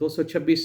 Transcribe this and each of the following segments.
226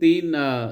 3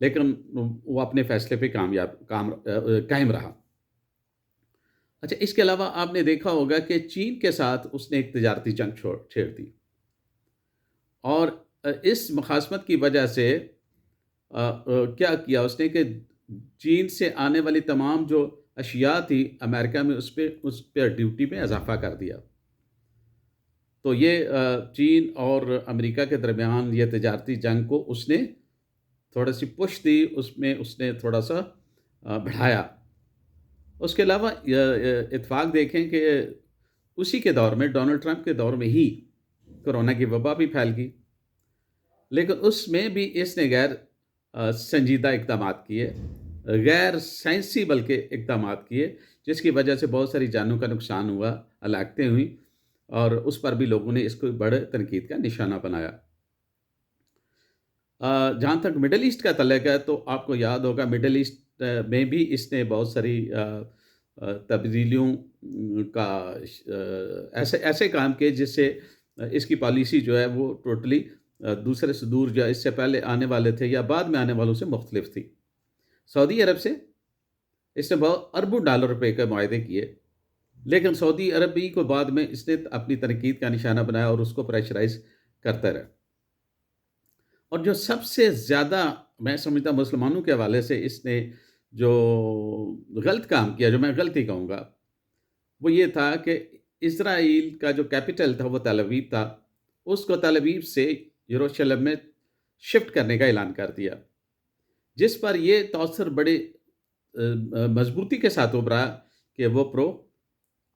لیکن وہ اپنے فیصلے پہ قائم رہا۔ اچھا، اس کے علاوہ آپ نے دیکھا ہوگا کہ چین کے ساتھ اس نے ایک تجارتی جنگ چھیڑ دی، اور اس مخاصمت کی وجہ سے کیا کیا اس نے کہ چین سے آنے والی تمام جو اشیاء تھی امریکہ میں، اس پہ ڈیوٹی میں اضافہ کر دیا۔ تو یہ چین اور امریکہ کے درمیان یہ تجارتی جنگ کو اس نے تھوڑا سی پش دی، اس میں اس نے تھوڑا سا بڑھایا۔ اس کے علاوہ اتفاق دیکھیں کہ اسی کے دور میں، ڈونلڈ ٹرمپ کے دور میں ہی کورونا کی وبا بھی پھیل گئی، لیکن اس میں بھی اس نے غیر سنجیدہ اقدامات کیے، غیر سائنسی بلکہ اقدامات کیے، جس کی وجہ سے بہت ساری جانوں کا نقصان ہوا، ہلاکتیں ہوئیں، اور اس پر بھی لوگوں نے اس کو بڑے تنقید کا نشانہ بنایا۔ جہاں تک مڈل ایسٹ کا تعلق ہے تو آپ کو یاد ہوگا مڈل ایسٹ میں بھی اس نے بہت ساری تبدیلیوں کا ایسے کام کیے جس سے اس کی پالیسی جو ہے وہ ٹوٹلی دوسرے سے دور، جو اس سے پہلے آنے والے تھے یا بعد میں آنے والوں سے مختلف تھی۔ سعودی عرب سے اس نے بہت اربوں ڈالر روپے کے معاہدے کیے، لیکن سعودی عربی کو بعد میں اس نے اپنی تنقید کا نشانہ بنایا اور اس کو پریشرائز کرتا رہا۔ اور جو سب سے زیادہ میں سمجھتا ہوں مسلمانوں کے حوالے سے اس نے جو غلط کام کیا، جو میں غلطی کہوں گا، وہ یہ تھا کہ اسرائیل کا جو کیپٹل تھا وہ تل ابیب تھا، اس کو تل ابیب سے یروشلم میں شفٹ کرنے کا اعلان کر دیا، جس پر یہ تاثر بڑے مضبوطی کے ساتھ ابھرا کہ وہ پرو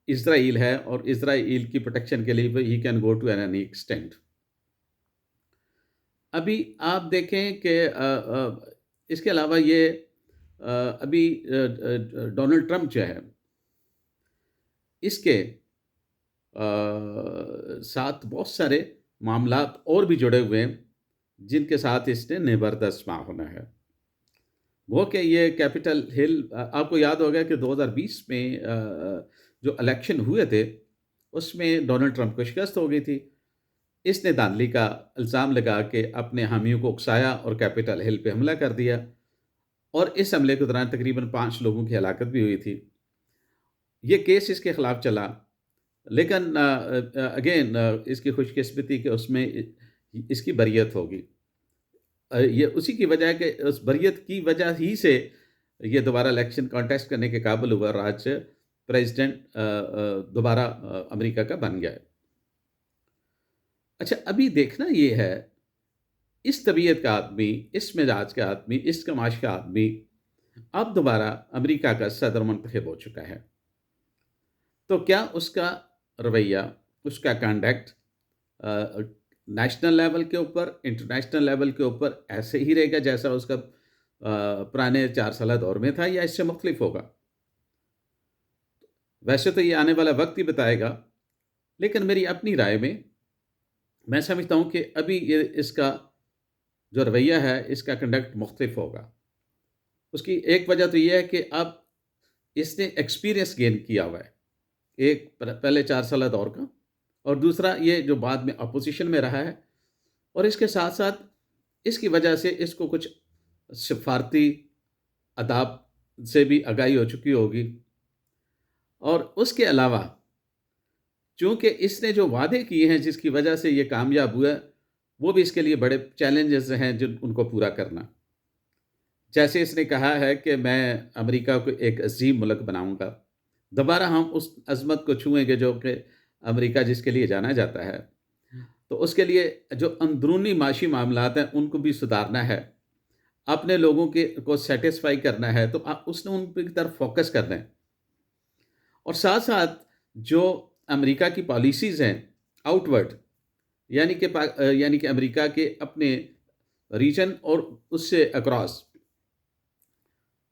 اسرائیل ہے، اور اسرائیل کی پروٹیکشن کے لیے he can go to any extent. ابھی آپ دیکھیں کہ اس کے علاوہ یہ ابھی ڈونلڈ ٹرمپ جو ہے، اس کے ساتھ بہت سارے معاملات اور بھی جڑے ہوئے ہیں جن کے ساتھ اس نے نبردست ہونا ہے۔ وہ کہ یہ کیپٹل ہل، آپ کو یاد ہوگا کہ 2020 میں جو الیکشن ہوئے تھے اس میں ڈونلڈ ٹرمپ کو شکست ہو گئی تھی۔ اس نے دھاندلی کا الزام لگا کے اپنے حامیوں کو اکسایا اور کیپٹل ہل پہ حملہ کر دیا، اور اس حملے کے دوران تقریباً 5 لوگوں کی ہلاکت بھی ہوئی تھی۔ یہ کیس اس کے خلاف چلا، لیکن اگین اس کی خوش قسمتی کہ اس میں اس کی بریت ہوگی۔ یہ اسی کی وجہ ہے کہ اس بریت کی وجہ ہی سے یہ دوبارہ الیکشن کانٹیسٹ کرنے کے قابل ہوا، اور آج پریزیڈنٹ دوبارہ امریکہ کا بن گیا ہے۔ اچھا، ابھی دیکھنا یہ ہے، اس طبیعت کا آدمی، اس مزاج کا آدمی، اس کماش کا آدمی اب دوبارہ امریکہ کا صدر منتخب ہو چکا ہے، تو کیا اس کا رویہ، اس کا کنڈکٹ نیشنل لیول کے اوپر، انٹرنیشنل لیول کے اوپر ایسے ہی رہے گا جیسا اس کا پرانے 4 سالہ دور میں تھا، یا اس سے مختلف ہوگا؟ ویسے تو یہ آنے والا وقت ہی بتائے گا، لیکن میری اپنی رائے میں سمجھتا ہوں کہ ابھی اس کا جو رویہ ہے، اس کا کنڈکٹ مختلف ہوگا۔ اس کی ایک وجہ تو یہ ہے کہ اب اس نے ایکسپیرینس گین کیا ہوا ہے، ایک پہلے 4 سالہ دور کا، اور دوسرا یہ جو بعد میں اپوزیشن میں رہا ہے، اور اس کے ساتھ ساتھ اس کی وجہ سے اس کو کچھ سفارتی آداب سے بھی آگاہی ہو چکی ہوگی، اور اس کے علاوہ چونکہ اس نے جو وعدے کیے ہیں جس کی وجہ سے یہ کامیاب ہوا، وہ بھی اس کے لیے بڑے چیلنجز ہیں جن ان کو پورا کرنا۔ جیسے اس نے کہا ہے کہ میں امریکہ کو ایک عظیم ملک بناؤں گا، دوبارہ ہم اس عظمت کو چھوئیں گے جو کہ امریکہ جس کے لیے جانا جاتا ہے، تو اس کے لیے جو اندرونی معاشی معاملات ہیں ان کو بھی سدھارنا ہے، اپنے لوگوں کو سیٹسفائی کرنا ہے، تو اس نے ان کی طرف فوکس کرنا ہے، اور ساتھ ساتھ جو امریکہ کی پالیسیز ہیں آؤٹ ورڈ، یعنی کہ امریکہ کے اپنے ریجن اور اس سے اکراس،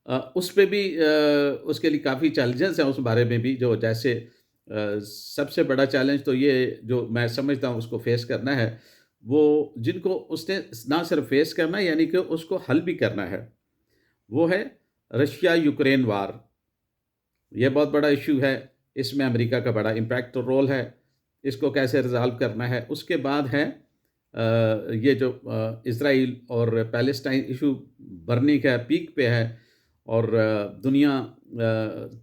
اس پہ بھی اس کے لیے کافی چیلنجز ہیں، اس بارے میں بھی، جو جیسے سب سے بڑا چیلنج تو یہ جو میں سمجھتا ہوں اس کو فیس کرنا ہے، وہ جن کو اس نے نہ صرف فیس کرنا ہے، یعنی کہ اس کو حل بھی کرنا ہے، وہ ہے رشیا یوکرین وار۔ یہ بہت بڑا ایشو ہے، اس میں امریکہ کا بڑا امپیکٹ اور رول ہے، اس کو کیسے ریزالو کرنا ہے۔ اس کے بعد ہے یہ جو اسرائیل اور پیلسٹائن ایشو برنی کا پیک پہ ہے، اور دنیا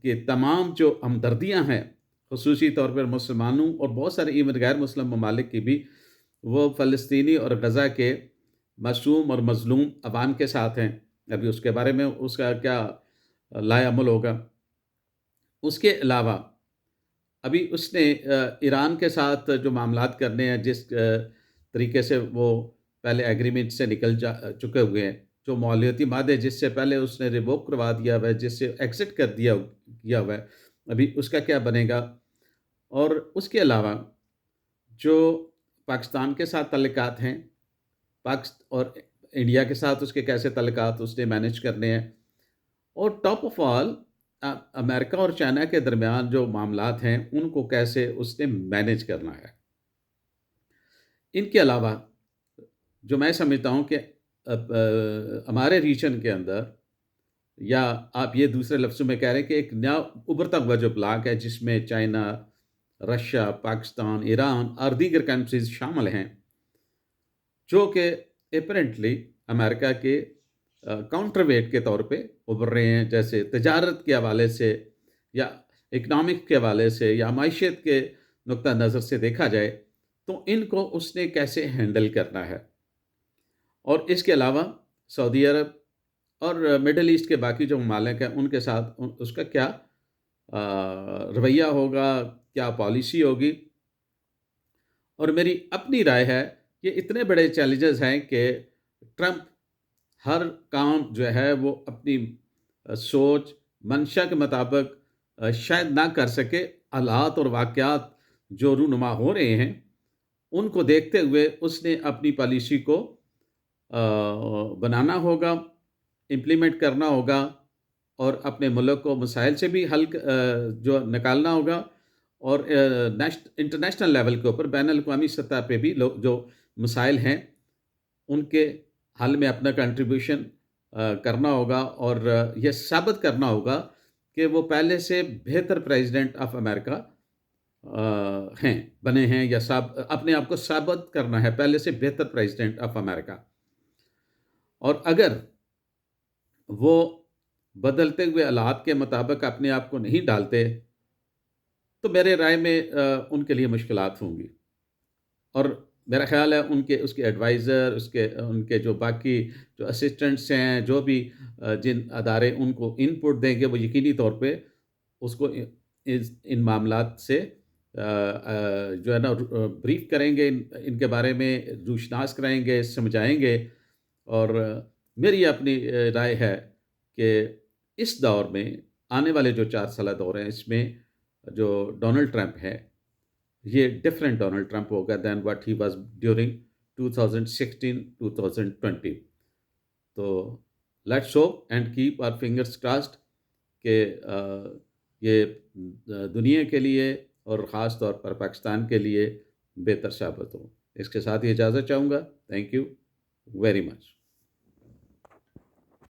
کے تمام جو ہمدردیاں ہیں خصوصی طور پر مسلمانوں اور بہت سارے ایون غیر مسلم ممالک کی بھی، وہ فلسطینی اور غزہ کے معصوم اور مظلوم عوام کے ساتھ ہیں۔ ابھی اس کے بارے میں اس کا کیا لائے عمل ہوگا۔ اس کے علاوہ ابھی اس نے ایران کے ساتھ جو معاملات کرنے ہیں، جس طریقے سے وہ پہلے ایگریمنٹ سے نکل چکے ہوئے ہیں، جو ماحولیاتی مادے جس سے پہلے اس نے ریووک کروا دیا ہوا ہے، جس سے ایکسٹ کر کیا ہوا ہے، ابھی اس کا کیا بنے گا۔ اور اس کے علاوہ جو پاکستان کے ساتھ تعلقات ہیں، اور انڈیا کے ساتھ اس کے کیسے تعلقات اس نے مینیج کرنے ہیں، اور ٹاپ آف آل امریکہ اور چائنا کے درمیان جو معاملات ہیں ان کو کیسے اس نے مینیج کرنا ہے۔ ان کے علاوہ جو میں سمجھتا ہوں کہ ہمارے ریجن کے اندر، یا آپ یہ دوسرے لفظوں میں کہہ رہے ہیں کہ ایک نیا ابھرتا ہوا جو بلاک ہے جس میں چائنا، رشیا، پاکستان، ایران اور دیگر کنٹریز شامل ہیں، جو کہ اپیرنٹلی امریکہ کے کاؤنٹر ویٹ کے طور پہ ابھر رہے ہیں، جیسے تجارت کے حوالے سے یا اکنامک کے حوالے سے یا معیشت کے نقطہ نظر سے دیکھا جائے تو ان کو اس نے کیسے ہینڈل کرنا ہے۔ اور اس کے علاوہ سعودی عرب اور مڈل ایسٹ کے باقی جو ممالک ہیں ان کے ساتھ اس کا کیا رویہ ہوگا، کیا پالیسی ہوگی۔ اور میری اپنی رائے ہے کہ اتنے بڑے چیلنجز ہیں کہ ٹرمپ ہر کام جو ہے وہ اپنی سوچ منشا کے مطابق شاید نہ کر سکے۔ حالات اور واقعات جو رونما ہو رہے ہیں ان کو دیکھتے ہوئے اس نے اپنی پالیسی کو بنانا ہوگا، امپلیمنٹ کرنا ہوگا، اور اپنے ملک کو مسائل سے بھی حل جو نکالنا ہوگا، اور انٹرنیشنل لیول کے اوپر بین الاقوامی سطح پہ بھی جو مسائل ہیں ان کے حل میں اپنا کنٹریبیوشن کرنا ہوگا، اور یہ ثابت کرنا ہوگا کہ وہ پہلے سے بہتر پریزیڈنٹ آف امریکہ بنے ہیں، یا اپنے آپ کو ثابت کرنا ہے پہلے سے بہتر پریزیڈنٹ آف امریکہ۔ اور اگر وہ بدلتے ہوئے حالات کے مطابق اپنے آپ کو نہیں ڈالتے تو میرے رائے میں ان کے لیے مشکلات ہوں گی، اور میرا خیال ہے اس کے ایڈوائزر، ان کے جو باقی جو اسسٹنٹس ہیں، جو بھی جن ادارے ان کو ان پٹ دیں گے، وہ یقینی طور پہ اس کو ان معاملات سے جو ہے نا بریف کریں گے، ان کے بارے میں روشناس کرائیں گے، سمجھائیں گے۔ اور میری اپنی رائے ہے کہ اس دور میں آنے والے جو 4 سالہ دور ہیں، اس میں جو ڈونلڈ ٹرمپ ہے یہ ڈفرینٹ ڈونلڈ ٹرمپ ہوگا then what he was during 2016-2020۔ تو let's hope and keep our fingers crossed کہ یہ دنیا کے لیے اور خاص طور پر پاکستان کے لیے بہتر ثابت ہو۔ اس کے ساتھ ہی اجازت چاہوں گا۔ Thank you very much.